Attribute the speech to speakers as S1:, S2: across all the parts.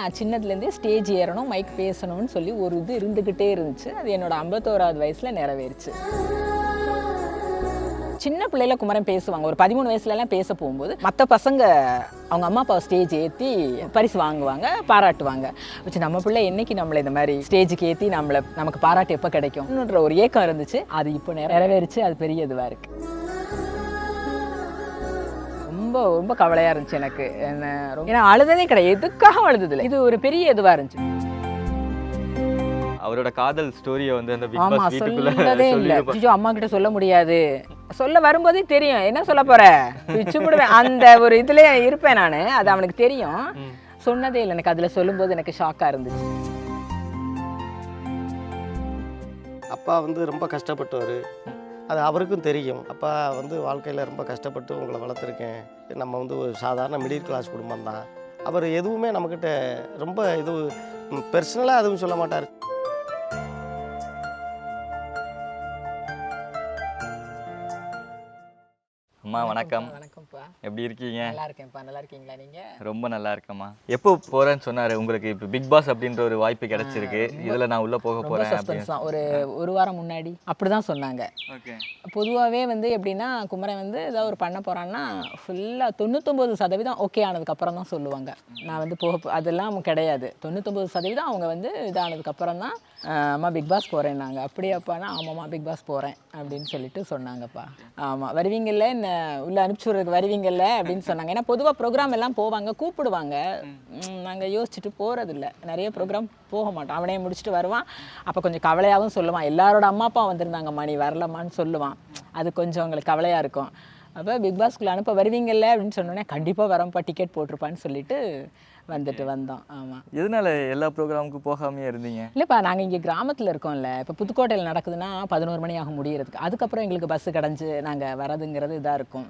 S1: நான் சின்னதுலேருந்தே ஸ்டேஜ் ஏறணும், மைக் பேசணும்னு சொல்லி ஒரு இது இருந்துக்கிட்டே இருந்துச்சு. அது என்னோட 51வது வயசில் நிறைவேறுச்சு. சின்ன பிள்ளையில குமரன் பேசுவாங்க. ஒரு 13 வயசுலலாம் பேச போகும்போது மற்ற பசங்க அவங்க அம்மா அப்பாவை ஸ்டேஜ் ஏற்றி பரிசு வாங்குவாங்க, பாராட்டுவாங்க. வச்சு நம்ம பிள்ளை என்னைக்கு நம்மளை இந்த மாதிரி ஸ்டேஜுக்கு ஏற்றி நமக்கு பாராட்டு எப்போ கிடைக்கும்ன்ற ஒரு ஏக்கம் இருந்துச்சு. அது இப்போ நிறைவேறிச்சு. அது பெரிய இதுவாக இருக்குது. ரொம்ப ரொம்ப கவலையாக இருந்துச்சு எனக்கு. ஏன்னா அழுததே கிடையாது, எதுக்காக அழுதுதில்லை. இது ஒரு பெரிய இதுவாக இருந்துச்சு.
S2: அவரோட காதல் ஸ்டோரியை வந்து அந்த பிக்
S1: ஆமா
S2: பாஸ் வீட்டுக்குள்ள
S1: சொல்லவே இல்லை. ஐயோ அம்மா கிட்ட சொல்ல முடியாது. சொல்ல வரும்போதே தெரியும் என்ன சொல்ல போற, பிச்சு விடுவேன். அந்த ஒரு இதுல இருப்பேன் நான். அது அவனுக்கு தெரியும். சொன்னதே இல்லை எனக்கு. அதுல சொல்லும்போது எனக்கு ஷாக்கா இருந்துச்சு.
S3: அப்பா வந்து ரொம்ப கஷ்டப்பட்டவர். அது அவருக்கும் தெரியும். அப்பா வந்து வாழ்க்கையில் ரொம்ப கஷ்டப்பட்டு உங்களை வளர்த்துருக்கேன். நம்ம வந்து ஒரு சாதாரண மிடில் கிளாஸ் குடும்பம் தான். அவர் எதுவுமே நம்மக்கிட்ட ரொம்ப இது பெர்சனலாக எதுவும் சொல்ல மாட்டார்.
S2: அம்மா வணக்கம்.
S1: வணக்கம்ப்பா.
S2: எப்படி இருக்கீங்க?
S1: நல்லா இருக்கேன்ப்பா. நல்லா இருக்கீங்களா நீங்க?
S2: ரொம்ப நல்லா இருக்கேம்மா. எப்போ போறேன்னு சொன்னாரு உங்களுக்கு? இப்போ பிக் பாஸ் அப்படின்ற ஒரு வாய்ப்பு கிடைச்சிருக்கு, இதுல நான் உள்ள போக போறேன் அப்படின்னு.
S1: ஒரு வாரம் முன்னாடி அப்படிதான் சொன்னாங்க.
S2: ஓகே.
S1: பொதுவாகவே வந்து எப்படின்னா குமரன் வந்து ஏதாவது ஒரு பண்ண போகிறான்னா ஃபுல்லாக 99% ஓகே ஆனதுக்கப்புறம் தான் சொல்லுவாங்க. நான் வந்து அதெல்லாம் கிடையாது. 99% அவங்க வந்து இதானதுக்கப்புறம் தான் அம்மா பிக் பாஸ் போகிறேன்னாங்க. அப்படியாப்பானா ஆமாம்மா பிக் பாஸ் போகிறேன் அப்படின்னு சொல்லிட்டு சொன்னாங்கப்பா. ஆமாம் வருவீங்கல்ல, என்ன உள்ளே அனுப்பிச்சி விட்றதுக்கு வருவீங்கல்ல அப்படின்னு சொன்னாங்க. ஏன்னா பொதுவாக ப்ரோக்ராம் எல்லாம் போவாங்க, கூப்பிடுவாங்க. நாங்கள் யோசிச்சுட்டு போகிறதில்ல. நிறைய ப்ரோக்ராம் போக மாட்டோம். அவனே முடிச்சுட்டு வருவான். அப்போ கொஞ்சம் கவலையாகவும் சொல்லுவான், எல்லாரோட அம்மா அப்பா வந்திருந்தாங்கம்மா நீ வரலம்மான்னு சொல்லுவான். அது கொஞ்சம் அவங்களுக்கு கவலையாக இருக்கும். அப்போ பிக் பாஸ்குள்ளே அனுப்ப வருவீங்கல்ல அப்படின்னு சொன்னோன்னே கண்டிப்பாக வரப்பா, டிக்கெட் போட்டிருப்பான்னு சொல்லிட்டு வந்தோம். ஆமாம்.
S2: எதனால எல்லா ப்ரோக்ராமுக்கும் போகாமையே இருந்தீங்க?
S1: இல்லைப்பா, நாங்கள் இங்கே கிராமத்தில் இருக்கோம்ல. இப்போ புதுக்கோட்டையில் நடக்குதுன்னா 11 மணி ஆகும் முடியறதுக்கு. அதுக்கப்புறம் எங்களுக்கு பஸ்ஸு கிடஞ்சி நாங்கள் வரதுங்கிறது இதாக இருக்கும்.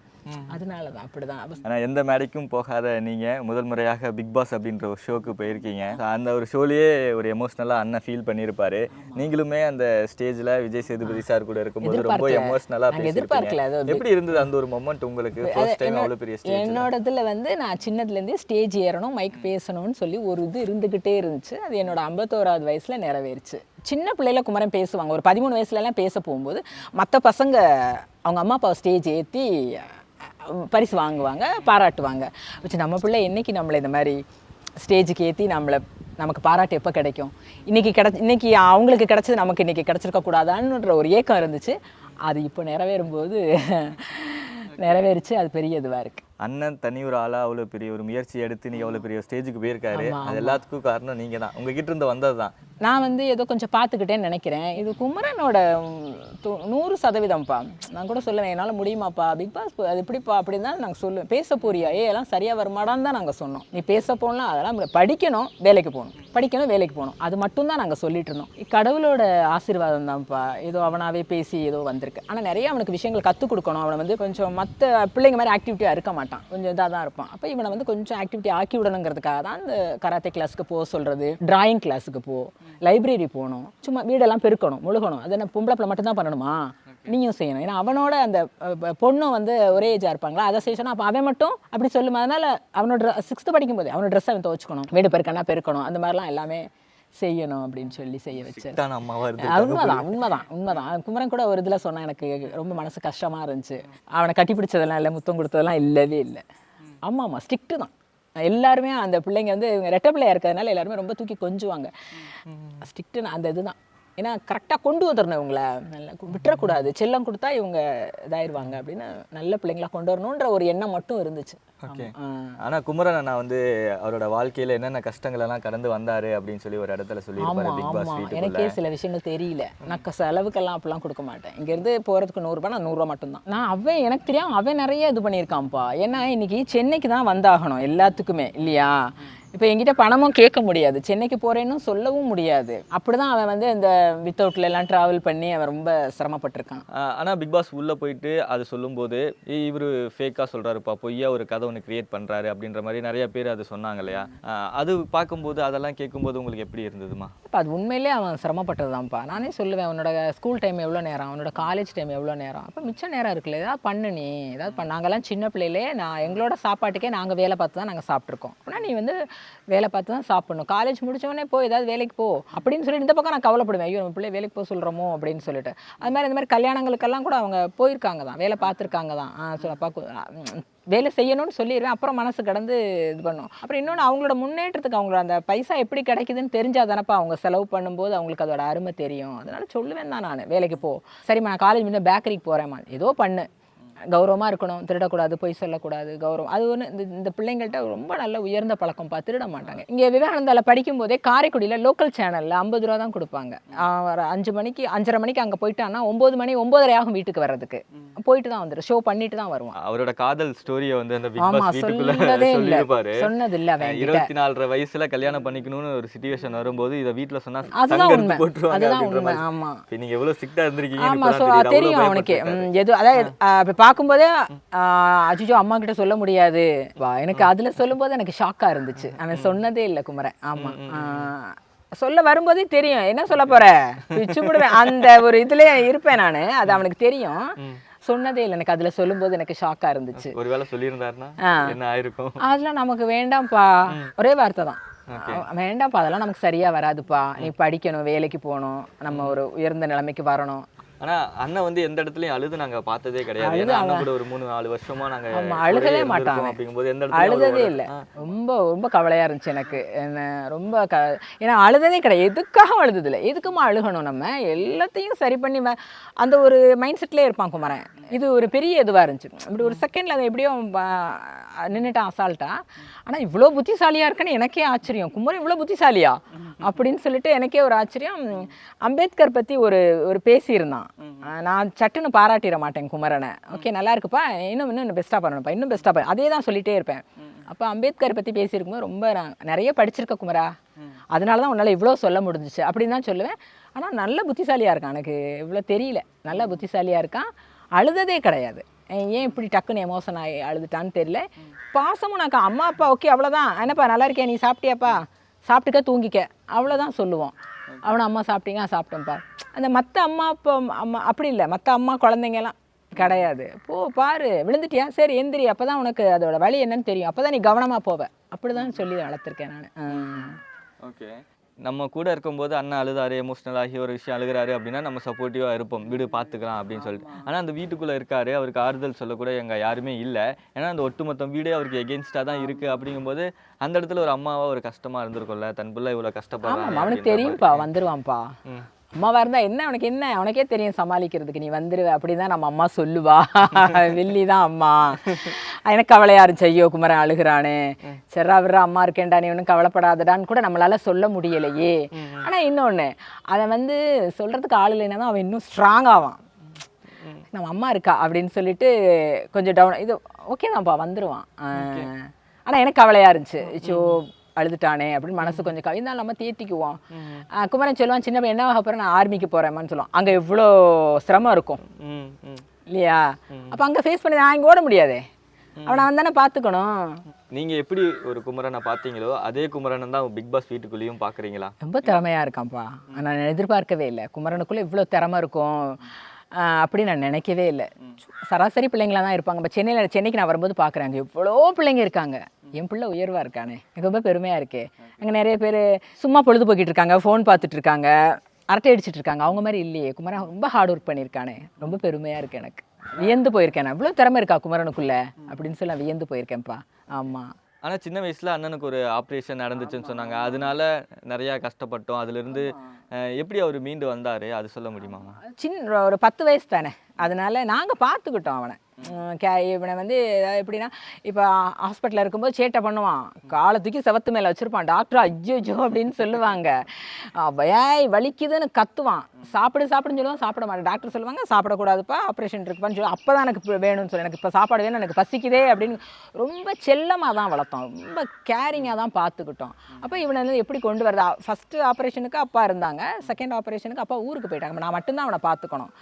S1: அதனால தான் அப்படி தான்.
S2: ஆனால் எந்த மேடைக்கும் போகாத நீங்கள் முதல் முறையாக பிக் பாஸ் அப்படின்ற ஒரு ஷோக்கு போயிருக்கீங்க. அந்த ஒரு ஷோலேயே ஒரு எமோஷ்னலாக அண்ணன் ஃபீல் பண்ணியிருப்பாரு. நீங்களுமே அந்த ஸ்டேஜில் விஜய் சேதுபதி சார் கூட இருக்கும்போது ரொம்ப எமோஷ்னலாக
S1: எதிர்பார்க்கல.
S2: எப்படி இருந்தது அந்த ஒரு மொமெண்ட் உங்களுக்கு? ஃபர்ஸ்ட் டைம் அவ்வளோ பெரிய ஸ்டேஜ்.
S1: என்னோட இதில் வந்து நான் சின்னதுலேருந்தே ஸ்டேஜ் ஏறணும், மைக் பேசணும்னு சொல்லி ஒரு இது இருந்துக்கிட்டே இருந்துச்சு. அது என்னோட 51வது வயசில் நிறைவேறுச்சு. சின்ன பிள்ளையில குமரன் பேசுவாங்க. ஒரு 13 வயசுலலாம் பேச போகும்போது மற்ற பசங்க அவங்க அம்மா அப்பாவை ஸ்டேஜ் ஏற்றி பரிசு வாங்குவாங்க, பாராட்டுவாங்க. வச்சு நம்ம பிள்ளை என்னைக்கு நம்மளை இந்த மாதிரி ஸ்டேஜுக்கு ஏற்றி நமக்கு பாராட்டு எப்போ கிடைக்கும், இன்னைக்கு அவங்களுக்கு கிடைச்சது நமக்கு இன்றைக்கி கிடச்சிருக்க கூடாதான்ற ஒரு ஏக்கம் இருந்துச்சு. அது இப்போ நிறைவேறும்போது நிறைவேறிச்சு. அது பெரிய இதுவாக இருக்குது.
S2: அண்ணன் தனி ஒரு ஆளாக அவ்வளோ பெரிய ஒரு முயற்சி எடுத்து நீங்கள் அவ்வளோ பெரிய ஸ்டேஜுக்கு போயிருக்காரு. அது எல்லாத்துக்கும் காரணம் நீங்கள் தான், உங்ககிட்ட இருந்து வந்தது தான்.
S1: நான் வந்து ஏதோ கொஞ்சம் பார்த்துக்கிட்டேன்னு நினைக்கிறேன். இது குமரனோட 100%. நான் கூட சொல்லுவேன், என்னால் முடியுமாப்பா பிக் பாஸ் அது எப்படிப்பா அப்படின்னு தான் நாங்கள் சொல்லுவேன். பேச போறியா எல்லாம் சரியாக வருமாடான்னு தான் நாங்கள் சொன்னோம். நீ பேச போகலாம், அதெல்லாம் படிக்கணும், வேலைக்கு போகணும், அது மட்டும்தான் நாங்கள் சொல்லிட்டு இருந்தோம். கடவுளோட ஆசீர்வாதம் தான்ப்பா. ஏதோ அவனாவே பேசி ஏதோ வந்திருக்கு. ஆனால் நிறைய அவனுக்கு விஷயங்கள் கற்றுக் கொடுக்கணும். அவனை வந்து கொஞ்சம் மற்ற பிள்ளைங்க மாதிரி ஆக்டிவிட்டியாக இருக்க மாட்டான், கொஞ்சம் இதாக தான் இருப்பான். அப்போ இவனை வந்து கொஞ்சம் ஆக்டிவிட்டி ஆக்கி விடணுங்கிறதுக்காக தான் இந்த கராத்தே கிளாஸுக்கு போக சொல்கிறது, டிராயிங் கிளாஸுக்கு லைப்ரரி போகணும், சும்மா வீடெல்லாம் பெருக்கணும், முழுகணும். அது என்ன பொம்பளை பிள்ளை மட்டும்தான் பண்ணணுமா, நீயும் செய்யணும். ஏன்னா அவனோட அந்த பொண்ணும் வந்து ஒரே ஏஜாக இருப்பாங்களா, அதை செய்யணும். அப்போ அவன் மட்டும் அப்படி சொல்லும். அதனால் அவனோட 6th படிக்கும்போது அவனோட ட்ரெஸ்ஸை அவன் துவச்சிக்கணும், வீடு பெருக்கணும், அந்த மாதிரிலாம் எல்லாமே செய்யணும் அப்படின்னு சொல்லி செய்ய வச்சு. உண்மைதான். குமரன் கூட ஒரு இதில் சொன்னான், எனக்கு ரொம்ப மனசு கஷ்டமாக இருந்துச்சு. அவனை கட்டி பிடிச்சதெல்லாம் இல்லை, முத்தம் கொடுத்ததெல்லாம் இல்லவே இல்லை. ஆமாம் ஸ்ட்ரிக்ட்டு தான். எல்லாருமே அந்த பிள்ளைங்க வந்து ரெட்டை பிள்ளையாக இருக்கிறதுனால எல்லாருமே ரொம்ப தூக்கி கொஞ்சுவாங்க. ஸ்ட்ரிக்ட்டு அந்த இதுதான். ஏன்னா கரெக்டாக கொண்டு வந்துடணும் இவங்கள, நல்லா விட்டுறக்கூடாது. செல்லம் கொடுத்தா இவங்க இதாயிருவாங்க அப்படின்னு நல்ல பிள்ளைங்களா கொண்டு வரணுன்ற ஒரு எண்ணம் மட்டும் இருந்துச்சு.
S2: ஓகே. ஆனால் குமரன் அண்ணா வந்து அவரோட வாழ்க்கையில் என்னென்ன கஷ்டங்களெல்லாம் கடந்து வந்தாரு அப்படின்னு சொல்லி ஒரு இடத்துல சொல்லியிருப்பாரு பிக் பாஸ் வீட்டுக்குள்ள.
S1: எனக்கே சில விஷயங்கள் தெரியல. நான் செலவுக்கெல்லாம் அப்படிலாம் கொடுக்க மாட்டேன். இங்கேருந்து போகிறதுக்கு 100 ரூபாய், நான் 100 ரூபா மட்டும்தான். அவன் எனக்கு தெரியாமல் அவன் நிறைய இது பண்ணியிருக்கான்ப்பா. ஏன்னா இன்னைக்கு சென்னைக்கு தான் வந்தாகணும் எல்லாத்துக்குமே இல்லையா. இப்போ என்கிட்ட பணமும் கேட்க முடியாது, சென்னைக்கு போகிறேன்னு சொல்லவும் முடியாது. அப்படி தான் அவன் வந்து இந்த வித்தவுட்ல எல்லாம் ட்ராவல் பண்ணி அவன் ரொம்ப சிரமப்பட்டிருக்கான்.
S2: ஆனால் பிக் பாஸ் உள்ளே போயிட்டு அது சொல்லும்போது இவர் ஃபேக்காக சொல்கிறாருப்பா, பொய்யா ஒரு கதை ஒன்று கிரியேட் பண்ணுறாரு அப்படின்ற மாதிரி நிறைய பேர் அது சொன்னாங்க இல்லையா. அது பார்க்கும்போது அதெல்லாம் கேட்கும்போது உங்களுக்கு எப்படி இருந்ததுமா?
S1: இப்போ அது உண்மையிலே அவன் சிரமப்பட்டது தான்ப்பா. நானே சொல்லுவேன், அவனோட ஸ்கூல் டைம் எவ்வளோ நேரம், அவனோட காலேஜ் டைம் எவ்வளோ நேரம், அப்போ மிச்ச நேரம் இருக்குல்ல, ஏதாவது பண்ணு நீ, ஏதாவது நாங்கள்லாம் சின்ன பிள்ளையிலே எங்களோட சாப்பாட்டுக்கே நாங்கள் வேலை பார்த்து தான் நாங்கள் சாப்பிட்ருக்கோம். அப்படின்னா நீ வந்து வேலை பார்த்து தான் சாப்பிடணும், காலேஜ் முடிச்சவொடனே போய் ஏதாவது வேலைக்கு போ அப்படின்னு சொல்லிட்டு இந்த பக்கம் நான் கவலைப்படுவேன், ஐயோ நம்ம பிள்ளை வேலைக்கு போக சொல்கிறோமோ அப்படின்னு சொல்லிட்டு. அது மாதிரி இந்த மாதிரி கல்யாணங்களுக்கெல்லாம் கூட அவங்க போயிருக்காங்க தான், வேலை பார்த்துருக்காங்க தான். அப்பா வேலை செய்யணும்னு சொல்லிடுவேன், அப்புறம் மனசு கடந்து இது பண்ணும். அப்புறம் இன்னொன்று அவங்களோட முன்னேற்றத்துக்கு அவங்களோட அந்த பைசா எப்படி கிடைக்குதுன்னு தெரிஞ்சால் தானப்பா அவங்க செலவு பண்ணும்போது அவங்களுக்கு அதோட அருமை தெரியும். அதனால சொல்லுவேன் தான் நான், வேலைக்கு போ, சரிம்மா நான் காலேஜ் முடிஞ்ச பேக்கரிக்கு போகிறேம்மா, ஏதோ பண்ணு, கௌரவமாக இருக்கணும், திருடக்கூடாது, பொய் சொல்லக்கூடாது, கௌரவம். அது ஒன்று இந்த பிள்ளைங்கள்ட்ட ரொம்ப நல்ல உயர்ந்த பழக்கம்ப்பா, திருட மாட்டாங்க. இங்கே விவேகானந்தாவில் படிக்கும்போதே காரைக்குடியில் லோக்கல் சேனலில் 50 ரூபா தான் கொடுப்பாங்க. ஒரு 5 மணிக்கு 5:30 மணிக்கு அங்கே போயிட்டான்னா 9 மணி 9:30 ஆகும் வீட்டுக்கு வர்றதுக்கு. போயிட்டு தான் வந்துடும், ஷோ பண்ணிட்டு தான் வருவான்.
S2: அவரோட காதல் ஸ்டோரியை வந்து அந்த பிக்
S1: ஆமா,
S2: பாஸ் வீட்டுக்குள்ள
S1: சொன்னதே இல்லை,
S2: சொல்லிருப்பாரு.
S1: சொன்னது இல்லை.
S2: 24 வயசுல கல்யாணம் பண்ணிக்கணும்னு ஒரு சிச்சுவேஷன் வரும்போது இதை வீட்டுல சொன்னா
S1: அதுதான்
S2: சங்க
S1: உண்மை,
S2: எடுத்து போட்டுருவாங்க
S1: அதுதான்
S2: அப்படின்ற
S1: உண்மை.
S2: மாதிரி.
S1: ஆமா
S2: இப்ப நீங்க எவ்வளவு ஸ்ட்ரிக்ட்டா இருந்திருக்கீங்க
S1: ஆமா, ஸோ தெரியும் அவனுக்கு. எது அதாவது இப்போ பார்க்கும்போதே அஜிஜோ அம்மா கிட்ட சொல்ல முடியாது எனக்கு, அதுல சொல்லும்போது எனக்கு ஷாக்கா இருந்துச்சு. அவன் சொன்னதே இல்லை குமரன். ஆமா, சொல்ல வரும்போதே தெரியும் என்ன சொல்ல போற, பிச்சு விடுவேன், அந்த ஒரு இதுல இருப்பேன் நான், அது அவனுக்கு தெரியும். சொன்னதே இல்லை எனக்கு, அதுல சொல்லும்போது எனக்கு ஷாக்கா இருந்துச்சு.
S2: ஒருவேளை சொல்லியிருந்தாருன்னா என்ன ஆயிருக்கும்?
S1: அதெல்லாம் நமக்கு வேண்டாம்ப்பா, ஒரே வார்த்தை தான், வேண்டாம்ப்பா அதெல்லாம் நமக்கு சரியா வராதுப்பா, நீ படிக்கணும், வேலைக்கு போகணும், நம்ம ஒரு உயர்ந்த நிலைமைக்கு வரணும்.
S2: ஆனா அண்ணன் வந்து எந்த இடத்துலயும் அழுது நாங்க பார்த்ததே கிடையாது. ஏன்னா அண்ணன் கூட ஒரு 3-4 வருஷமா நாங்க
S1: அழுகவே மாட்டாங்க,
S2: அப்படிங்கும்போது எந்த இடத்துல
S1: அழுததே இல்லை. ரொம்ப ரொம்ப கவலையா இருந்துச்சு எனக்கு, என்ன ரொம்ப ஏன்னா அழுததே கிடையாது, எதுக்காக அழுதுதில்லை, எதுக்குமா அழுகணும், நம்ம எல்லாத்தையும் சரி பண்ணி அந்த ஒரு மைண்ட் செட்லேயே இருப்பான் குமரன். இது ஒரு பெரிய இதுவாக இருந்துச்சு. இப்படி ஒரு செகண்டில் அதை எப்படியோ நின்றுட்டான் அசால்ட்டா. ஆனால் இவ்வளோ புத்திசாலியாக இருக்குன்னு எனக்கே ஆச்சரியம், குமரன் இவ்வளோ புத்திசாலியா அப்படின்னு சொல்லிட்டு எனக்கே ஒரு ஆச்சரியம். அம்பேத்கர் பற்றி ஒரு பேசியிருந்தான், நான் சட்டுன்னு பாராட்டிட மாட்டேன் குமரனை. ஓகே நல்லா இருக்குப்பா, இன்னும் பெஸ்ட்டாக பண்ணணும்ப்பா, இன்னும் பெஸ்ட்டாக பண்ண, அதே தான் சொல்லிகிட்டே இருப்பேன். அப்போ அம்பேத்கர் பற்றி பேசியிருக்கும்போது ரொம்ப நான் நிறைய படிச்சிருக்க குமரா, அதனால தான் உன்னால் இவ்வளோ சொல்ல முடிஞ்சிச்சு அப்படின்னு தான் சொல்லுவேன். ஆனால் நல்ல புத்திசாலியாக இருக்கான், எனக்கு இவ்வளோ தெரியல, நல்ல புத்திசாலியாக இருக்கான், அழுததே கிடையாது. ஏன் இப்படி டக்குன்னு எமோஷன் ஆகி அழுதுட்டான்னு தெரியல. பாசமும் நாக்கா, அம்மா அப்பா ஓகே அவ்வளோதான், என்னப்பா நல்லா இருக்கேன், நீ சாப்பிட்டியாப்பா, சாப்பிட்டுக்க தூங்கிக்க, அவ்வளோதான் சொல்லுவோம். அவனை அம்மா சாப்பிட்டீங்க, சாப்பிட்டேன்ப்பா. அந்த மற்ற அம்மா அப்பா அம்மா அப்படி இல்லை, மற்ற அம்மா குழந்தைங்கலாம் கிடையாது. போ பாரு விழுந்துட்டியா, சரி எந்திரி, அப்போ தான் உனக்கு அதோட வழி என்னன்னு தெரியும், அப்போ தான் நீ கவனமாக போவ, அப்படி தான் சொல்லி வளர்த்துருக்கேன் நான்.
S2: ஓகே, நம்ம கூட இருக்கும்போது அண்ணன் அழுதாரு, எமோஷனல் ஆகி ஒரு விஷயம் அழுகிறாரு அப்படின்னா நம்ம சப்போர்ட்டிவாக இருப்போம், வீடு பார்த்துக்கலாம் அப்படின்னு சொல்லிட்டு. ஆனால் அந்த வீட்டுக்குள்ளே இருக்காரு, அவருக்கு ஆறுதல் சொல்லக்கூட எங்கள் யாருமே இல்லை. ஏன்னா அந்த ஒட்டுமொத்த வீடே அவருக்கு எகென்ஸ்டாக தான் இருக்குது. அப்படிங்கும்போது அந்த இடத்துல ஒரு அம்மாவாக ஒரு கஷ்டமாக இருந்திருக்கும்ல, தன் பிள்ளை இவ்வளோ கஷ்டப்படுறாங்க.
S1: அவனுக்கு தெரியும்ப்பா, வந்துடுவான்ப்பா. அம்மாவா இருந்தா என்ன அவனுக்கு என்ன, அவனுக்கே தெரியும் சமாளிக்கிறதுக்கு, நீ வந்துடுவ அப்படிதான் நம்ம அம்மா சொல்லுவா. வெள்ளி தான் அம்மா, எனக்கு கவலையா இருந்துச்சு, ஐயோ குமரன் அழுகிறானே, சரிரா விடுறா அம்மா இருக்கேன்டா, நீ ஒன்றும் கவலைப்படாதடான்னு கூட நம்மளால சொல்ல முடியலையே. ஆனா இன்னொன்று, அதை வந்து சொல்றதுக்கு ஆள் இல்லைன்னா தான் அவன் இன்னும் ஸ்ட்ராங் ஆவான். நம்ம அம்மா இருக்கா அப்படின்னு சொல்லிட்டு கொஞ்சம் டவுன், இது ஓகே தான்ப்பா வந்துடுவான். ஆனா எனக்கு கவலையா இருந்துச்சு, ஐயோ அழுதுட்டானே அப்படின்னு மனசு கொஞ்சம் இருந்தாலும் நம்ம தேத்திக்குவோம். குமரன் சொல்லுவான், சின்ன பையன் என்ன ஆக போகிறேன், நான் ஆர்மிக்கு போகிறேம்மான்னு சொல்லுவான். அங்கே எவ்வளோ சிரமம் இருக்கும் இல்லையா, அப்போ அங்கே ஃபேஸ் பண்ணி நான் இங்கே ஓட முடியாதே, அவனை அவன் தானே பார்த்துக்கணும்.
S2: நீங்கள் எப்படி ஒரு குமரனை பார்த்தீங்களோ அதே குமரனை தான் பிக் பாஸ் வீட்டுக்குள்ளேயும் பார்க்குறீங்களா?
S1: ரொம்ப திறமையாக இருக்கான்ப்பா, நான் எதிர்பார்க்கவே இல்லை குமரனுக்குள்ளே இவ்வளோ திறமை இருக்கும் அப்படி நான் நினைக்கவே இல்லை. சராசரி பிள்ளைங்களா தான் இருப்பாங்க. இப்போ சென்னைக்கு நான் வரும்போது பார்க்குறேன், அங்கே எவ்வளோ பிள்ளைங்க இருக்காங்க, என் பிள்ளை உயர்வாக இருக்கானே, எனக்கு ரொம்ப பெருமையாக இருக்கே. அங்கே நிறைய பேர் சும்மா பொழுதுபோக்கிட்டு இருக்காங்க, ஃபோன் பார்த்துட்டு இருக்காங்க, அரட்டை அடிச்சிட்டு இருக்காங்க, அவங்க மாதிரி இல்லையே. குமரன் ரொம்ப ஹார்ட் ஒர்க் பண்ணியிருக்கானே, ரொம்ப பெருமையாக இருக்குது எனக்கு. வியந்து போயிருக்கேன், நான் இவ்வளோ திறமை இருக்கா குமரனுக்குள்ளே அப்படின்னு சொல்லி நான் வியந்து போயிருக்கேன்ப்பா. ஆமாம்.
S2: ஆனால் சின்ன வயசில் அண்ணனுக்கு ஒரு ஆப்ரேஷன் நடந்துச்சுன்னு சொன்னாங்க, அதனால நிறையா கஷ்டப்பட்டோம். அதுலேருந்து எப்படி அவர் மீண்டு வந்தார், அது சொல்ல முடியுமாமா?
S1: ஒரு 10 வயசு தானே, அதனால நாங்கள் பார்த்துக்கிட்டோம் அவனை. இவனை வந்து எப்படின்னா, இப்போ ஹாஸ்பிட்டலில் இருக்கும்போது சேட்டை பண்ணுவான், காலை தூக்கி செவத்து மேலே வச்சுருப்பான், டாக்டர் ஐயோ அப்படின்னு சொல்லுவாங்க, ஏய் வலிக்குதுன்னு கத்துவான், சாப்பிடுன்னு சொல்லுவான், சாப்பிட மாட்டேன், டாக்டர் சொல்லுவாங்க சாப்பிடக்கூடாதுப்பா ஆப்ரேஷன் இருக்குப்பான்னு சொல்லி, அப்போ தான் எனக்கு வேணும்னு சொல்லி, எனக்கு இப்போ சாப்பாடு வேணும், எனக்கு பசிக்குதே அப்படின்னு ரொம்ப செல்லமாக தான் வளர்த்தோம், ரொம்ப கேரிங்காக தான் பார்த்துக்கிட்டோம். அப்போ இவனை வந்து எப்படி கொண்டு வரது, ஃபஸ்ட்டு ஆப்ரேஷனுக்கு அப்பா இருந்தாங்க, செகண்ட் ஆப்ரேஷனுக்கு அப்பா ஊருக்கு போயிட்டாங்க, நான் மட்டும்தான் அவனை பார்த்துக்கணும்.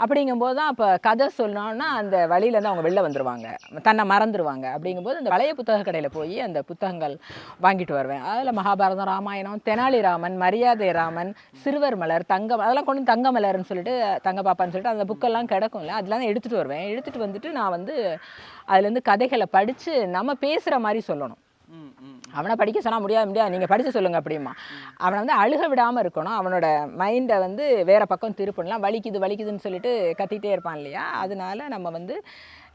S1: அப்படிங்கும்போது தான் அப்போ கதை சொன்னோன்னா அந்த வழியிலேருந்து அவங்க வெளில வந்துடுவாங்க, தன்னை மறந்துடுவாங்க. அப்படிங்கும்போது அந்த பழைய புத்தக கடையில் போய் அந்த புத்தகங்கள் வாங்கிட்டு வருவேன். அதில் மகாபாரதம், ராமாயணம், தெனாலிராமன், மரியாதை ராமன், சிறுவர் மலர், தங்கம், அதெல்லாம் கொண்டு தங்க மலர்னு சொல்லிட்டு தங்க பாப்பான்னு சொல்லிட்டு அந்த புக்கெல்லாம் கிடக்கும்ல, அதெல்லாம் எடுத்துகிட்டு வருவேன். எடுத்துகிட்டு வந்துட்டு நான் வந்து அதுலேருந்து கதைகளை படித்து நம்ம பேசுகிற மாதிரி சொல்லணும். அவனை படிக்க சொன்னால் முடியாது நீங்கள் படித்து சொல்லுங்கள் அப்படிமா. அவனை வந்து அழுக விடாமல் இருக்கணும், அவனோட மைண்டை வந்து வேறு பக்கம் திருப்பலாம். வலிக்குதுன்னு சொல்லிட்டு கத்திகிட்டே இருப்பான் இல்லையா. அதனால நம்ம வந்து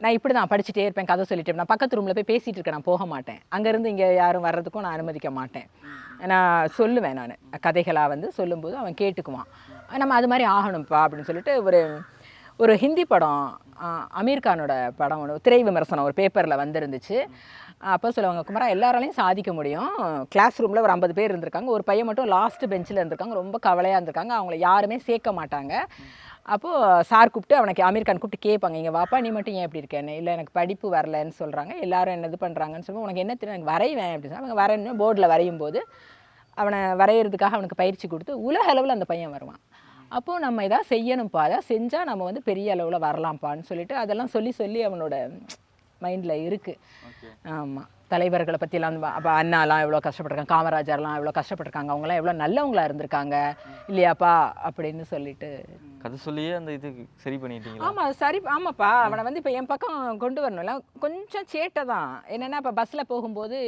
S1: நான் இப்படி தான் படிச்சுட்டே இருப்பேன், கதை சொல்லிட்டு நான் பக்கத்து ரூமில் போய் பேசிகிட்டு இருக்கேன், நான் போக மாட்டேன். அங்கேருந்து இங்கே யாரும் வர்றதுக்கும் நான் அனுமதிக்க மாட்டேன். நான் சொல்லுவேன், நான் கதைகளாக வந்து சொல்லும்போது அவன் கேட்டுக்குவான். நம்ம அது மாதிரி ஆகணும்ப்பா அப்படின்னு சொல்லிட்டு ஒரு ஹிந்தி படம், அமீர் கானோட படம் ஒன்று திரை விமர்சனம் ஒரு பேப்பரில் வந்துருந்துச்சு. அப்போ சொல்லுவாங்க, குமரா எல்லாராலையும் சாதிக்க முடியும். கிளாஸ் ரூமில் ஒரு 50 பேர் இருந்திருக்காங்க, ஒரு பையன் மட்டும் லாஸ்ட் பெஞ்சில் இருந்திருக்காங்க, ரொம்ப கவலையாக இருந்திருக்காங்க, அவங்கள யாருமே சேர்க்க மாட்டாங்க. அப்போது சார் கூப்பிட்டு அவனுக்கு அமீர் கான் கூப்பிட்டு கேட்பாங்க, இங்கே வாப்பா நீ மட்டும் ஏன் எப்படி இருக்கேன்னு. இல்லை எனக்கு படிப்பு வரலன்னு சொல்கிறாங்க, எல்லாரும் என்ன இது பண்ணுறாங்கன்னு சொல்லுவோம். உனக்கு என்ன தெரியும், எனக்கு வரைவேன் அப்படின்னு சொன்னால் அவங்க வரையணும். போர்டில் வரையும் போது அவனை வரைகிறதுக்காக அவனுக்கு பயிற்சி கொடுத்து உலக அளவில் அந்த பையன் வருவான். அப்போது நம்ம எதாவது செய்யணும்ப்பா, அதாவது செஞ்சால் நம்ம வந்து பெரிய அளவில் வரலாம்ப்பான்னு சொல்லிட்டு அதெல்லாம் சொல்லி அவனோட மைண்டில் இருக்குது. ஆமாம், தலைவர்களை பற்றிலாம் அப்போ அண்ணாலாம் எவ்வளோ கஷ்டப்பட்டிருக்காங்க, காமராஜர்லாம் எவ்வளோ கஷ்டப்பட்டிருக்காங்க, அவங்களாம் எவ்வளோ நல்லவங்களா இருந்திருக்காங்க இல்லையாப்பா அப்படின்னு சொல்லிட்டு
S2: கதை சொல்லியே அந்த இது சரி பண்ணிட்டீங்களா?
S1: ஆமாம் சரி, ஆமாப்பா. அவனை வந்து இப்போ என் பக்கம் கொண்டு வரணும்ல. கொஞ்சம் சேட்டை தான். என்னென்னா இப்போ பஸ்ஸில் போகும்போது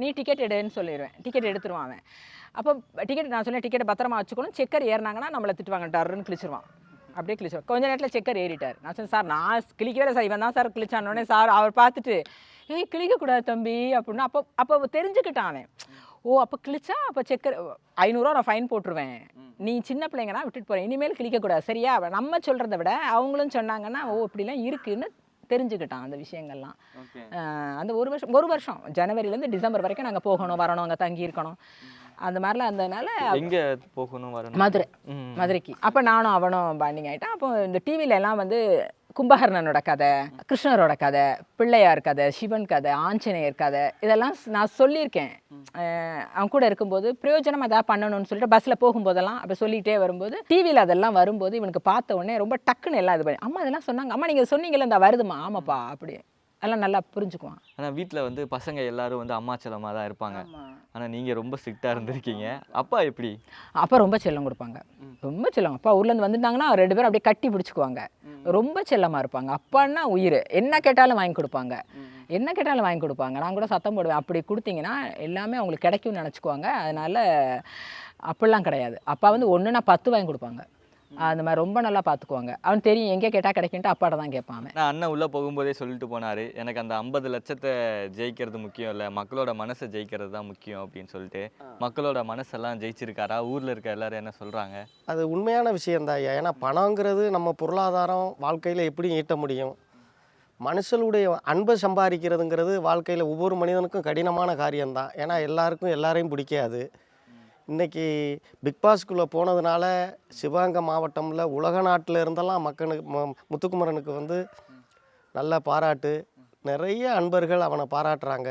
S1: நீ டிக்கெட் எடுன்னு சொல்லிடுவேன், டிக்கெட் எடுத்துருவான் அவன். அப்போ டிக்கெட் நான் சொன்னேன், டிக்கெட்டை பத்திரமா வச்சுக்கணும், செக்கர் ஏறினாங்கன்னா நம்மளை திட்டுவாங்க, டர்ன்னு கிழிச்சிருவான். அப்படியே கிழிச்சிருவான். கொஞ்ச நேரத்தில் செக்கர் ஏறிட்டார். நான் சொன்னேன், சார் நான் கிழிக்கவே சார், இவன் தான் சார் கிழிச்சானோடனே சார் அவர் பார்த்துட்டு கிழிக்கக்கூடாது தம்பி அப்படின்னு. அப்போ தெரிஞ்சுக்கிட்டான் அவன். ஓ அப்போ கிழிச்சா அப்போ செக்கர் 500 ரூபா நான் ஃபைன் போட்டுருவேன், நீ சின்ன பிள்ளைங்கன்னா விட்டுட்டு போகிறேன், இனிமேல் கிழிக்கக்கூடாது சரியா. நம்ம சொல்கிறத விட அவங்களும் சொன்னாங்கன்னா ஓ இப்படிலாம் இருக்குன்னு தெரிஞ்சுக்கிட்டான் அந்த விஷயங்கள்லாம். அந்த ஒரு வருஷம் ஜனவரிலேருந்து டிசம்பர் வரைக்கும் நாங்கள் போகணும் வரணும், அங்கே தங்கி இருக்கணும், அந்த மாதிரிலாம் இருந்ததுனால.
S2: எங்கே போகணும் வரணும்?
S1: மதுரைக்கு. அப்போ நானும் அவனும் பாண்டிங் ஆகிட்டான். அப்போ இந்த டிவியில எல்லாம் வந்து கும்பகர்ணனோட கதை, கிருஷ்ணரோட கதை, பிள்ளையார் கதை, சிவன் கதை, ஆஞ்சநேயர் கதை, இதெல்லாம் நான் சொல்லியிருக்கேன். அவன் கூட இருக்கும்போது பிரயோஜனம் எதாவது பண்ணணும்னு சொல்லிட்டு பஸ்ஸில் போகும்போதெல்லாம் அப்போ சொல்லிகிட்டே வரும்போது டிவியில் அதெல்லாம் வரும்போது இவனுக்கு பார்த்த உடனே ரொம்ப டக்குன்னு எல்லாம் இது பண்ணி, அம்மா அதெல்லாம் சொன்னாங்க, அம்மா நீங்கள் சொன்னீங்கல்ல இந்த வருதுமா, ஆமாப்பா அப்படி எல்லாம் நல்லா புரிஞ்சுக்குவான்.
S2: ஆனால் வீட்டில் வந்து பசங்க எல்லாரும் வந்து அம்மா செல்லமாக தான் இருப்பாங்க. ஆனால் நீங்கள் ரொம்ப ஸ்ட்ரிக்டாக இருந்திருக்கீங்க. அப்பா எப்படி?
S1: அப்பா ரொம்ப செல்லம் கொடுப்பாங்க, ரொம்ப செல்லம். அப்பா ஊர்லேருந்து வந்துட்டாங்கன்னா 2 பேரும் அப்படியே கட்டி பிடிச்சிக்குவாங்க, ரொம்ப செல்லமாக இருப்பாங்க. அப்பான்னா உயிர், என்ன கேட்டாலும் வாங்கி கொடுப்பாங்க, என்ன கேட்டாலும் வாங்கி கொடுப்பாங்க. நான் கூட சத்தம் போடுவேன், அப்படி கொடுத்தீங்கன்னா எல்லாமே அவங்களுக்கு கிடைக்கும்னு நினச்சிக்குவாங்க. அதனால் அப்படிலாம் கிடையாது. அப்பா வந்து 1னா 10 வாங்கி கொடுப்பாங்க, அந்த மாதிரி ரொம்ப நல்லா பார்த்துக்குவாங்க. அவன் தெரியும் எங்கே கேட்டால் கிடைக்குன்ட்டு அப்பாட்ட தான் கேட்பான்.
S2: நான் அண்ணன் உள்ளே போகும்போதே சொல்லிட்டு போனார், எனக்கு அந்த 50 லட்சத்தை ஜெயிக்கிறது முக்கியம் இல்லை, மக்களோட மனசை ஜெயிக்கிறது தான் முக்கியம் அப்படின்னு சொல்லிட்டு. மக்களோட மனசெல்லாம் ஜெயிச்சிருக்காரா? ஊரில் இருக்க எல்லாரும் என்ன சொல்கிறாங்க?
S3: அது உண்மையான விஷயந்தான் ஐயா. ஏன்னா பணங்கிறது நம்ம பொருளாதாரம் வாழ்க்கையில் எப்படி ஈட்ட முடியும், மனுஷனுடைய அன்பை சம்பாதிக்கிறதுங்கிறது வாழ்க்கையில் ஒவ்வொரு மனிதனுக்கும் கடினமான காரியம்தான். ஏன்னா எல்லாருக்கும் எல்லாரையும் பிடிக்காது. இன்றைக்கி பிக் பாஸ்குள்ளே போனதுனால சிவகங்கை மாவட்டமில் உலக நாட்டில் இருந்தெல்லாம் மக்களுக்கு முத்துக்குமரனுக்கு வந்து நல்ல பாராட்டு, நிறைய அன்பர்கள் அவனை பாராட்டுறாங்க.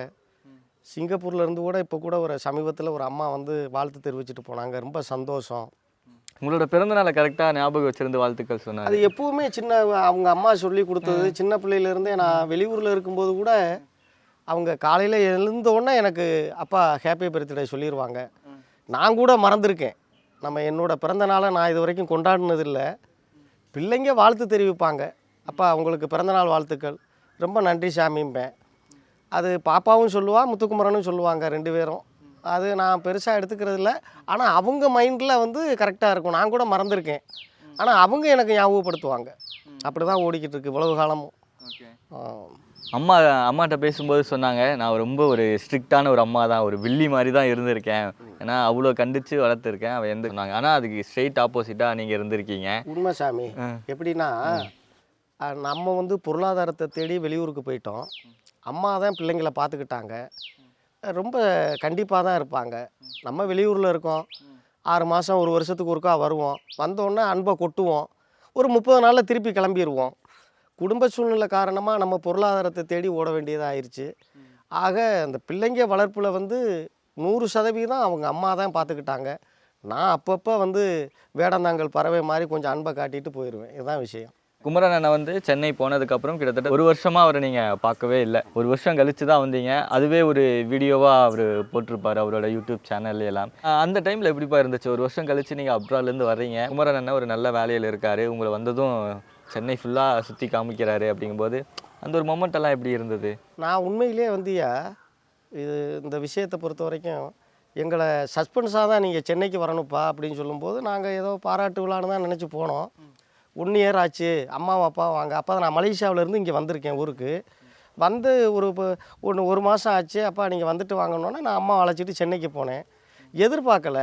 S3: சிங்கப்பூர்லேருந்து கூட இப்போ கூட ஒரு சமீபத்தில் ஒரு அம்மா வந்து வாழ்த்து தெரிவிச்சுட்டு போனாங்க, ரொம்ப சந்தோஷம்.
S2: உங்களோட பிறந்தநாளை கரெக்டாக ஞாபகம் வச்சுருந்து வாழ்த்துக்கள் சொன்னார்.
S3: அது எப்போவுமே அவங்க அம்மா சொல்லி கொடுத்தது. சின்ன பிள்ளையிலேருந்தே நான் வெளியூரில் இருக்கும்போது கூட அவங்க காலையில் எழுந்தோடனே எனக்கு அப்பா ஹாப்பி பர்த்டே சொல்லிடுவாங்க. நான் கூட மறந்துருக்கேன், நம்ம என்னோட பிறந்த நாளை நான் இது வரைக்கும் கொண்டாடினதில்லை. பிள்ளைங்க வாழ்த்து தெரிவிப்பாங்க, அப்பா உங்களுக்கு பிறந்தநாள் வாழ்த்துக்கள், ரொம்ப நன்றி சாமிம்பேன். அது பாப்பாவும் சொல்லுவா, முத்துக்குமரனும் சொல்லுவாங்க, 2 பேரும். அது நான் பெருசாக எடுத்துக்கிறது இல்லை. ஆனால் அவங்க மைண்டில் வந்து கரெக்டாக இருக்கும். நான் கூட மறந்துருக்கேன், ஆனால் அவங்க எனக்கு ஞாபகப்படுத்துவாங்க. அப்படி தான் ஓடிக்கிட்டு இருக்கு இவ்வளவு காலமும்.
S2: அம்மாட்ட பேசும்போது சொன்னாங்க, நான் ரொம்ப ஒரு ஸ்ட்ரிக்டான ஒரு அம்மா தான், ஒரு வில்லி மாதிரி தான் இருந்திருக்கேன், ஏன்னா அவ்வளோ கண்டித்து வளர்த்துருக்கேன் அவன் எந்த சொன்னாங்க. ஆனால் அதுக்கு ஸ்ட்ரெயிட் ஆப்போசிட்டாக நீங்கள் இருந்திருக்கீங்க.
S3: உண்மை சாமி. எப்படின்னா நம்ம வந்து பொருளாதாரத்தை தேடி வெளியூருக்கு போயிட்டோம், அம்மா தான் பிள்ளைங்களை பார்த்துக்கிட்டாங்க, ரொம்ப கண்டிப்பாக தான் இருப்பாங்க. நம்ம வெளியூரில் இருக்கோம், 6 மாதம் 1 வருஷத்துக்கு ஒருக்கா வருவோம், வந்தோடனே அன்பை கொட்டுவோம், ஒரு 30 நாளில் திருப்பி கிளம்பிடுவோம். குடும்ப சூழ்நிலை காரணமாக நம்ம பொருளாதாரத்தை தேடி ஓட வேண்டியதாக ஆயிடுச்சு. ஆக அந்த பிள்ளைங்க வளர்ப்பில் வந்து 100% அவங்க அம்மா தான் பார்த்துக்கிட்டாங்க. நான் அப்பப்போ வந்து வேடந்தாங்கல் பறவை மாதிரி கொஞ்சம் அன்பை காட்டிட்டு போயிடுவேன். இதுதான் விஷயம்.
S2: குமரன் அண்ணன் வந்து சென்னை போனதுக்கப்புறம் கிட்டத்தட்ட 1 வருஷமாக அவரை நீங்கள் பார்க்கவே இல்லை. 1 வருஷம் கழித்து தான் வந்தீங்க. அதுவே ஒரு வீடியோவாக அவர் போட்டிருப்பார் அவரோட யூடியூப் சேனல்ல எல்லாம். அந்த டைமில் எப்படிப்பா இருந்துச்சு? 1 வருஷம் கழித்து நீங்கள் அப்ராட்லேருந்து வர்றீங்க, குமரன் அண்ணன் ஒரு நல்ல வேலையில் இருக்கார், உங்களை வந்ததும் சென்னை ஃபுல்லாக சுற்றி காமிக்கிறாரு, அப்படிங்கும்போது அந்த ஒரு மொமெண்ட் எல்லாம் எப்படி இருந்தது?
S3: நான் உண்மையிலே வந்துயா இது இந்த விஷயத்தை பொறுத்த வரைக்கும் எங்களை சஸ்பென்ஸாக தான் நீங்கள் சென்னைக்கு வரணுப்பா அப்படின்னு சொல்லும்போது நாங்கள் ஏதோ பாராட்டு விழான்னு தான் நினச்சி போனோம். 1 இயர் ஆச்சு, அம்மாவும் அப்பா வாங்க. அப்போ நான் மலேசியாவிலேருந்து இங்கே வந்திருக்கேன் ஊருக்கு. வந்து ஒரு மாதம் ஆச்சு. அப்பா நீங்கள் வந்துட்டு வாங்கணுன்னா நான் அம்மா அழைச்சிட்டு சென்னைக்கு போனேன். எதிர்பார்க்கல.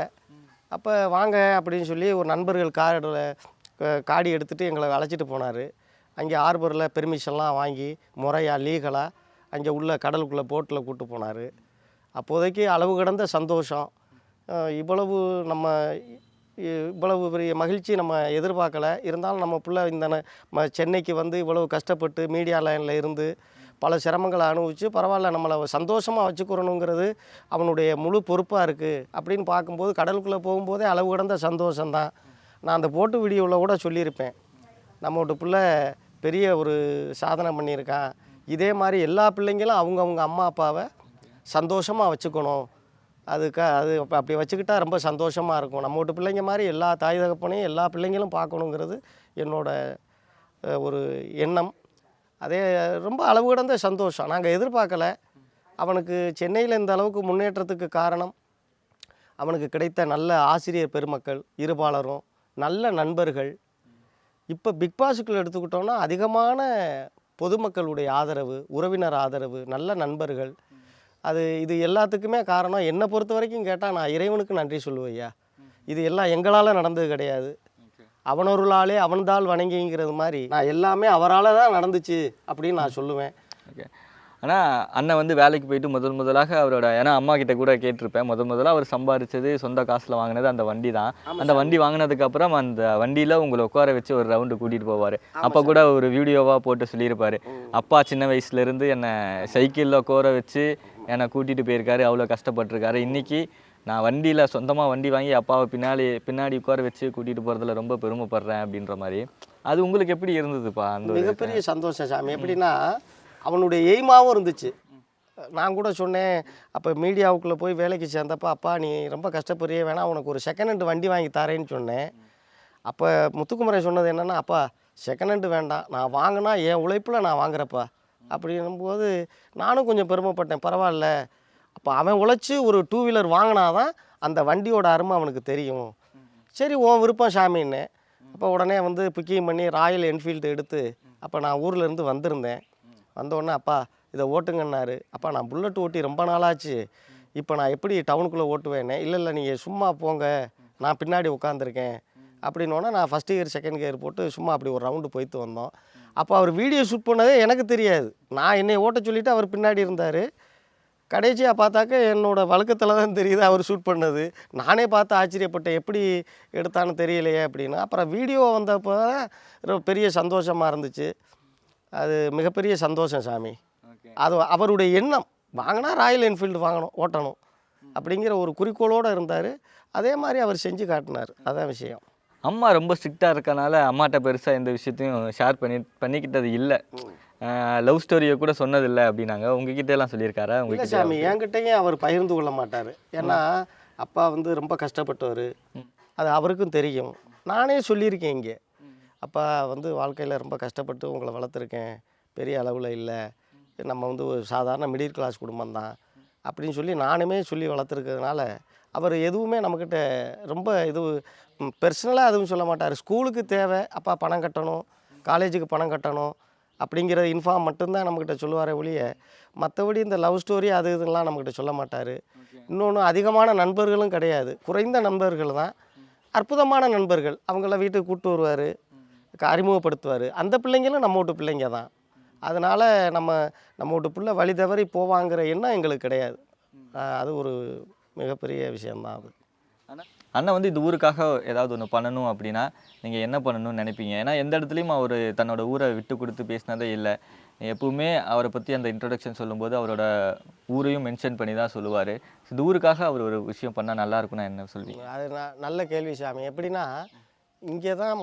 S3: அப்போ வாங்க அப்படின்னு சொல்லி ஒரு நண்பர்கள் காடி எடுத்துகிட்டு எங்களை அழைச்சிட்டு போனார். அங்கே ஹார்பரில் பெர்மிஷன்லாம் வாங்கி முறையாக லீகலாக அங்கே உள்ள கடலுக்குள்ளே போட்டில் கூப்பிட்டு போனார். அப்போதைக்கு அளவு கடந்த சந்தோஷம். இவ்வளவு பெரிய மகிழ்ச்சி நம்ம எதிர்பார்க்கல. இருந்தாலும் நம்ம பிள்ளை சென்னைக்கு வந்து இவ்வளவு கஷ்டப்பட்டு மீடியா லைனில் இருந்து பல சிரமங்களை அனுபவித்து பரவாயில்ல நம்மளை சந்தோஷமாக வச்சுக்கிறணுங்கிறது அவனுடைய முழு பொறுப்பாக இருக்குது அப்படின்னு பார்க்கும்போது கடலுக்குள்ளே போகும்போதே அளவு கடந்த சந்தோஷம்தான். நான் அந்த போட்டு வீடியோவில் கூட சொல்லியிருப்பேன், நம்மளோட பிள்ளை பெரிய ஒரு சாதனை பண்ணியிருக்கான். இதே மாதிரி எல்லா பிள்ளைங்களும் அவங்கவுங்க அம்மா அப்பாவை சந்தோஷமாக வச்சுக்கணும். அது அப்படி வச்சுக்கிட்டா ரொம்ப சந்தோஷமாக இருக்கும். நம்ம வீட்டு பிள்ளைங்க மாதிரி எல்லா தாய் தகப்பனையும் எல்லா பிள்ளைங்களும் பார்க்கணுங்கிறது என்னோட ஒரு எண்ணம். அதே ரொம்ப அளவு கடந்த சந்தோஷம். நாங்கள் எதிர்பார்க்கல. அவனுக்கு சென்னையில் இந்த அளவுக்கு முன்னேற்றத்துக்கு காரணம் அவனுக்கு கிடைத்த நல்ல ஆசிரியர் பெருமக்கள் இருபாலரும், நல்ல நண்பர்கள். இப்போ பிக் பாஸுக்குள்ள எடுத்துக்கிட்டோன்னா அதிகமான பொதுமக்களுடைய ஆதரவு, உறவினர் ஆதரவு, நல்ல நண்பர்கள். இது எல்லாத்துக்குமே காரணம் என்னை பொறுத்த வரைக்கும் கேட்டால் நான் இறைவனுக்கு நன்றி சொல்லுவையா. இது எல்லாம் எங்களால் நடந்தது கிடையாது. அவனொருளாலே அவன்தால் வணங்கிங்கிறது மாதிரி நான் எல்லாமே அவரால் தான் நடந்துச்சு அப்படின்னு நான் சொல்லுவேன்.
S2: ஓகே. ஆனால் அண்ணன் வந்து வேலைக்கு போயிட்டு முதலாக அவரோட, ஏன்னா அம்மா கிட்ட கூட கேட்டிருப்பேன், முதல்ல அவர் சம்பாரிச்சது சொந்த காசில் வாங்கினது அந்த வண்டி தான். அந்த வண்டி வாங்கினதுக்கப்புறம் அந்த வண்டியில் உங்களை உட்கார வச்சு ஒரு ரவுண்டு கூட்டிகிட்டு போவார். அப்போ கூட ஒரு வீடியோவாக போட்டு சொல்லியிருப்பார், அப்பா சின்ன வயசுலேருந்து என்னை சைக்கிளில் உட்கார வச்சு என்னை கூட்டிகிட்டு போயிருக்காரு, அவ்வளோ கஷ்டப்பட்டிருக்காரு. இன்றைக்கி நான் வண்டியில் சொந்தமாக வண்டி வாங்கி அப்பாவை பின்னாடி உட்கார வச்சு கூட்டிகிட்டு போகிறதுல ரொம்ப பெருமைப்படுறேன் அப்படின்ற மாதிரி. அது உங்களுக்கு எப்படி இருந்ததுப்பா? அந்த
S3: மிகப்பெரிய சந்தோஷம் சாமி. எப்படின்னா அவனுடைய எய்மாவும் இருந்துச்சு. நான் கூட சொன்னேன், அப்போ மீடியாவுக்குள்ளே போய் வேலைக்கு சேர்ந்தப்போ, அப்பா நீ ரொம்ப கஷ்டப்படுறியே, வேணா உனக்கு ஒரு செகண்ட் ஹேண்ட் வண்டி வாங்கி தரேன்னு சொன்னேன். அப்போ முத்துக்குமரன் சொன்னது என்னென்னா, அப்பா செகண்ட் ஹேண்டு வேண்டாம், நான் வாங்கினா என் உழைப்பில் நான் வாங்குறப்பா அப்படின்னும்போது நானும் கொஞ்சம் பெருமைப்பட்டேன். பரவாயில்ல, அப்போ அவன் உழைச்சி ஒரு 2 வீலர் வாங்கினாதான் அந்த வண்டியோட அருமை அவனுக்கு தெரியும். சரி உன் விருப்பம் சாமின்னு. அப்போ உடனே வந்து புக்கிங் பண்ணி ராயல் என்ஃபீல்டு எடுத்து, அப்போ நான் ஊர்லேருந்து வந்திருந்தேன். வந்தோடனே அப்பா இதை ஓட்டுங்கன்னாரு. அப்பா நான் புல்லட் ஓட்டி ரொம்ப நாளாச்சு, இப்போ நான் எப்படி டவுனுக்குள்ளே ஓட்டுவேன்னே. இல்லை நீங்கள் சும்மா போங்க, நான் பின்னாடி உட்காந்துருக்கேன் அப்படின்னோடனே நான் ஃபஸ்ட் கியர் செகண்ட் கியர் போட்டு சும்மா அப்படி ஒரு ரவுண்டு போய்ட்டு வந்தோம். அப்போ அவர் வீடியோ ஷூட் பண்ணதே எனக்கு தெரியாது. நான் என்னை ஓட்ட சொல்லிவிட்டு அவர் பின்னாடி இருந்தார். கடைசியாக பார்த்தாக்க என்னோடய வழக்கத்தில் தான் தெரியுது அவர் ஷூட் பண்ணது. நானே பார்த்து ஆச்சரியப்பட்டேன், எப்படி எடுத்தான்னு தெரியலையே அப்படின்னு. அப்புறம் வீடியோ வந்தப்போ தான் பெரிய சந்தோஷமாக இருந்துச்சு. அது மிகப்பெரிய சந்தோஷம் சாமி. அது அவருடைய எண்ணம், வாங்கினா ராயல் என்ஃபீல்டு வாங்கணும், ஓட்டணும் அப்படிங்கிற ஒரு குறிக்கோளோடு இருந்தார். அதே மாதிரி அவர் செஞ்சு காட்டினார். அதான் விஷயம்.
S2: அம்மா ரொம்ப ஸ்ட்ரிக்டாக இருக்கனால அம்மாட்ட பெருசாக எந்த விஷயத்தையும் ஷேர் பண்ணிக்கிட்டது இல்லை. லவ் ஸ்டோரியை கூட சொன்னதில்லை அப்படின்னாங்க. உங்ககிட்ட எல்லாம் சொல்லியிருக்காரா?
S3: உங்ககிட்ட சாமி என்கிட்டையும் அவர் பகிர்ந்து கொள்ள மாட்டார். ஏன்னா அப்பா வந்து ரொம்ப கஷ்டப்பட்டவர், அது அவருக்கும் தெரியும். நானே சொல்லியிருக்கேன் இங்கே, அப்பா வந்து வாழ்க்கையில் ரொம்ப கஷ்டப்பட்டு உங்களை வளர்த்துருக்கேன், பெரிய அளவில் இல்லை, நம்ம வந்து ஒரு சாதாரண மிடில் கிளாஸ் குடும்பம் தான் அப்படின்னு சொல்லி நானுமே சொல்லி வளர்த்துருக்கிறதுனால அவர் எதுவுமே நம்மக்கிட்ட ரொம்ப பெர்சனலாக எதுவும் சொல்ல மாட்டார். ஸ்கூலுக்கு தேவை, அப்பா பணம் கட்டணும், காலேஜுக்கு பணம் கட்டணும் அப்படிங்கிற இன்ஃபார்ம் மட்டும்தான் நம்மக்கிட்ட சொல்லுவாரே ஒழிய, மற்றபடி இந்த லவ் ஸ்டோரி அது இதெல்லாம் நம்மக்கிட்ட சொல்ல மாட்டார். இன்னொன்று அதிகமான நண்பர்களும் கிடையாது, குறைந்த நண்பர்கள் தான், அற்புதமான நண்பர்கள். அவங்கள வீட்டுக்கு கூப்பிட்டு வருவார், அறிமுகப்படுத்துவார். அந்த பிள்ளைங்களும் நம்ம வீட்டு பிள்ளைங்க தான். அதனால் நம்ம வீட்டு பிள்ளை வழி தவறி போவாங்கிற எண்ணம் எங்களுக்கு கிடையாது. அது ஒரு மிகப்பெரிய விஷயந்தான். அது
S2: அண்ணன் வந்து இந்த ஊருக்காக ஏதாவது ஒன்று பண்ணணும் அப்படின்னா நீங்கள் என்ன பண்ணணும்னு நினைப்பீங்க? ஏன்னா எந்த இடத்துலையும் அவர் தன்னோட ஊரை விட்டு கொடுத்து பேசினதே இல்லை. எப்பவுமே அவரை பற்றி அந்த இன்ட்ரொடக்ஷன் சொல்லும்போது அவரோட ஊரையும் மென்ஷன் பண்ணி தான் சொல்லுவார். இந்த ஊருக்காக அவர் ஒரு விஷயம் பண்ணால் நல்லா இருக்குன்னா என்ன சொல்வீங்க?
S3: அது நல்ல கேள்வி சாமி. எப்படின்னா இங்கே தான்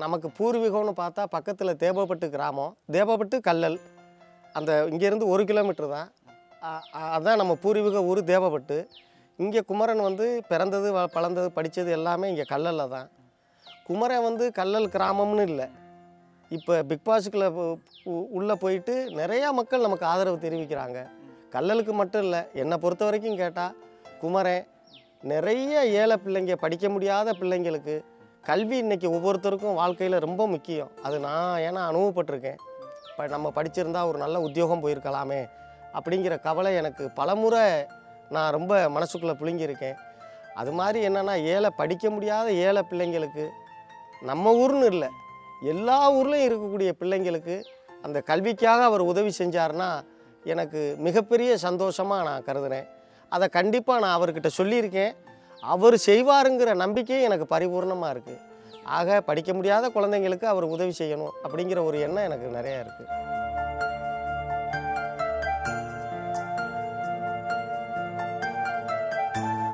S3: நமக்கு பூர்வீகம்னு பார்த்தா பக்கத்தில் தேவப்பட்டு கிராமம், தேவப்பட்டு கல்லல், அந்த இங்கேருந்து 1 கிலோமீட்டர் தான். அதுதான் நம்ம பூர்வீக ஊர் தேவப்பட்டு. இங்கே குமரன் வந்து பிறந்தது வளர்ந்தது படித்தது எல்லாமே இங்கே கல்லலில் தான். குமரன் வந்து கல்லல் கிராமம்னு இல்லை. இப்போ பிக் பாஸுக்குள்ளே உள்ளே போயிட்டு நிறையா மக்கள் நமக்கு ஆதரவு தெரிவிக்கிறாங்க. கல்லலுக்கு மட்டும் இல்லை, என்னை பொறுத்த வரைக்கும் கேட்டால் குமரன் நிறைய ஏழை பிள்ளைங்க, படிக்க முடியாத பிள்ளைங்களுக்கு கல்வி இன்றைக்கி ஒவ்வொருத்தருக்கும் வாழ்க்கையில் ரொம்ப முக்கியம். அது நான் ஏன்னா அனுபவப்பட்டிருக்கேன். நம்ம படிச்சிருந்தா ஒரு நல்ல உத்தியோகம் போயிருக்கலாமே அப்படிங்கிற கவலை எனக்கு பலமுறை நான் ரொம்ப மனசுக்குள்ளே புழுங்கியிருக்கேன். அது மாதிரி என்னென்னா, படிக்க முடியாத ஏழை பிள்ளைங்களுக்கு நம்ம ஊர்னு இல்லை, எல்லா ஊர்லேயும் இருக்கக்கூடிய பிள்ளைங்களுக்கு அந்த கல்விக்காக அவர் உதவி செஞ்சார்னா எனக்கு மிகப்பெரிய சந்தோஷமாக நான் கருதுகிறேன். அதை கண்டிப்பாக நான் அவர்கிட்ட சொல்லியிருக்கேன். அவர் செய்வாருங்கிற நம்பிக்கையும் எனக்கு பரிபூர்ணமாக இருக்குது. ஆக படிக்க முடியாத குழந்தைங்களுக்கு அவர் உதவி செய்யணும் அப்படிங்கிற ஒரு எண்ணம் எனக்கு நிறையா இருக்குது.